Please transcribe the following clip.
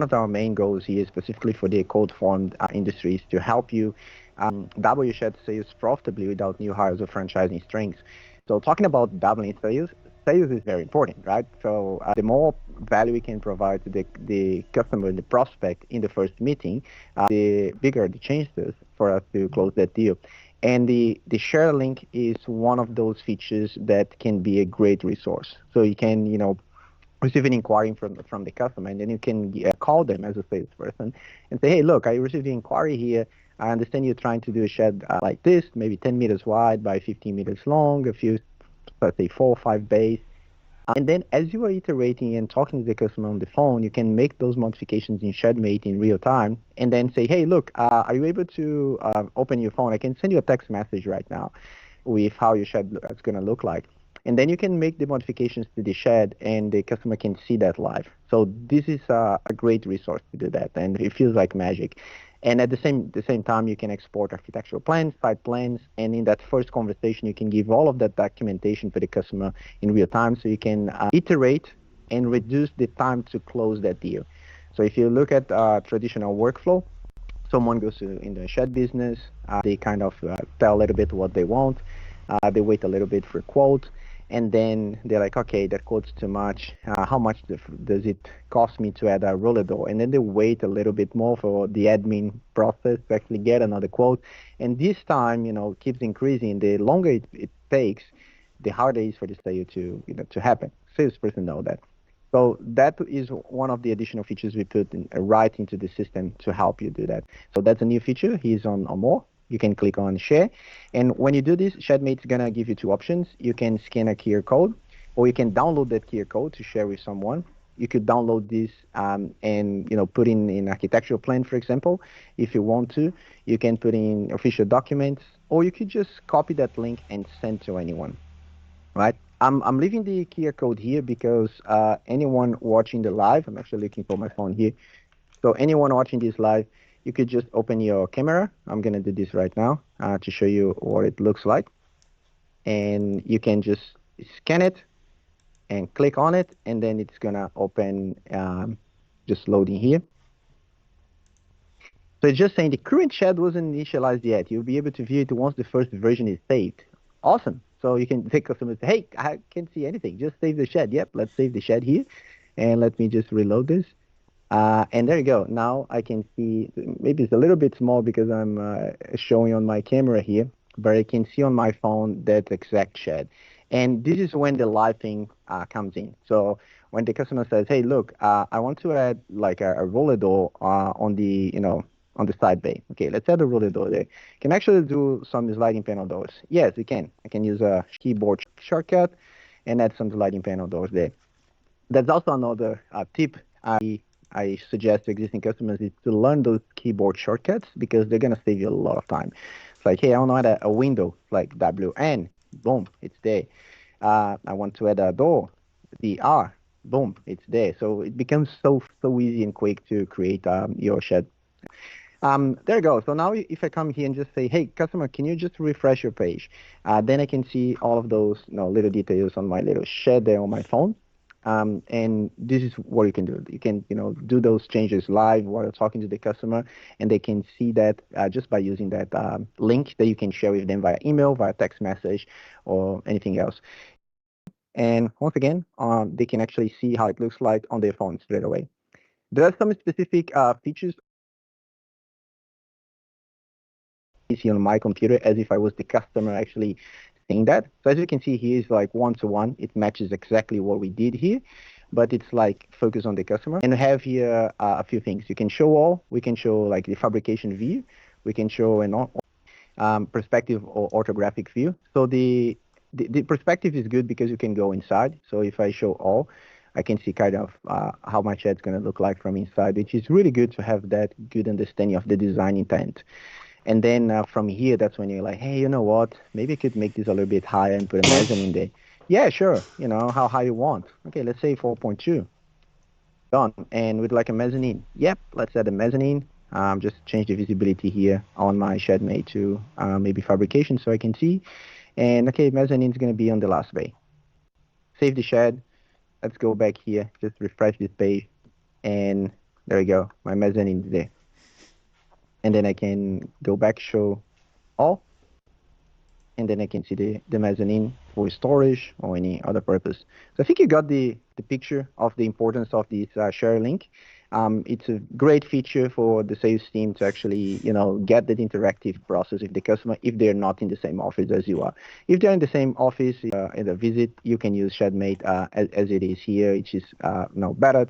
one of our main goals here, specifically for the cold formed industries, to help you double your shed sales profitably without new hires or franchising strings. So talking about doubling sales is very important, right? So the more value we can provide to the customer, the prospect in the first meeting, the bigger the chances for us to close that deal. And the share link is one of those features that can be a great resource. So you can, receive an inquiry from the customer, and then you can call them as a salesperson and say, hey, look, I received an inquiry here. I understand you're trying to do a shed like this, maybe 10 meters wide by 15 meters long, a few, let's say 4 or 5 bays. And then as you are iterating and talking to the customer on the phone, you can make those modifications in Shedmate in real time and then say, hey, look, are you able to open your phone? I can send you a text message right now with how your shed is going to look like. And then you can make the modifications to the shed and the customer can see that live. So this is a great resource to do that, and it feels like magic. And at the same time, you can export architectural plans, site plans, and in that first conversation, you can give all of that documentation for the customer in real time, so you can iterate and reduce the time to close that deal. So if you look at traditional workflow, someone goes in the shed business, they kind of tell a little bit what they want, they wait a little bit for a quote, and then they're like, okay, that quote's too much. How much does it cost me to add a roller door? And then they wait a little bit more for the admin process to actually get another quote. And this time, keeps increasing. The longer it takes, the harder it is for the sale to happen. Salesperson know that. So that is one of the additional features we put right into the system to help you do that. So that's a new feature. He's on more. You can click on share. And when you do this, Shedmate is going to give you 2 options. You can scan a QR code, or you can download that QR code to share with someone. You could download this and put in an architectural plan, for example, if you want to. You can put in official documents, or you could just copy that link and send to anyone, right? I'm leaving the QR code here because anyone watching the live, I'm actually looking for my phone here. So anyone watching this live, you could just open your camera. I'm going to do this right now to show you what it looks like. And you can just scan it and click on it, and then it's going to open, just loading here. So it's just saying the current shed wasn't initialized yet. You'll be able to view it once the first version is saved. Awesome. So you can take customers say, hey, I can't see anything. Just save the shed. Yep, let's save the shed here. And let me just reload this. And there you go. Now I can see, maybe it's a little bit small because I'm showing on my camera here, but I can see on my phone that exact shed. And this is when the live thing comes in. So when the customer says, hey, look, I want to add like a roller door on the, on the side bay. Okay, let's add a roller door there. Can actually do some sliding panel doors. Yes, you can. I can use a keyboard shortcut and add some sliding panel doors there. That's also another tip I suggest to existing customers is to learn those keyboard shortcuts because they're going to save you a lot of time. It's like, hey, I want to add a window, like WN, boom, it's there. I want to add a door, DR, boom, it's there. So it becomes so easy and quick to create your shed. There you go. So now if I come here and just say, hey, customer, can you just refresh your page? Then I can see all of those little details on my little shed there on my phone. And this is what you can do. You can, do those changes live while you're talking to the customer, and they can see that just by using that link that you can share with them via email, via text message, or anything else. And once again, they can actually see how it looks like on their phone straight away. There are some specific features you see on my computer as if I was the customer actually seeing that. So as you can see here, it's like one-to-one. It matches exactly what we did here, but it's like focus on the customer. And we have here a few things. You can show all. We can show like the fabrication view. We can show an perspective or orthographic view. So the perspective is good because you can go inside. So if I show all, I can see kind of how my shed's going to look like from inside, which is really good to have that good understanding of the design intent. And then from here, that's when you're like, hey, you know what? Maybe I could make this a little bit higher and put a mezzanine there. Yeah, sure. How high you want. Okay, let's say 4.2. Done. And with like a mezzanine. Yep, let's add a mezzanine. Just change the visibility here on my Shedmate to maybe fabrication so I can see. And okay, mezzanine is going to be on the last bay. Save the shed. Let's go back here. Just refresh this page. And There we go. My mezzanine is there. And then I can go back, show all, and then I can see the mezzanine for storage or any other purpose. So I think you got the picture of the importance of this share link. It's a great feature for the sales team to actually, get that interactive process with the customer if they're not in the same office as you are. If they're in the same office in a visit, you can use Shedmate as it is here, which is better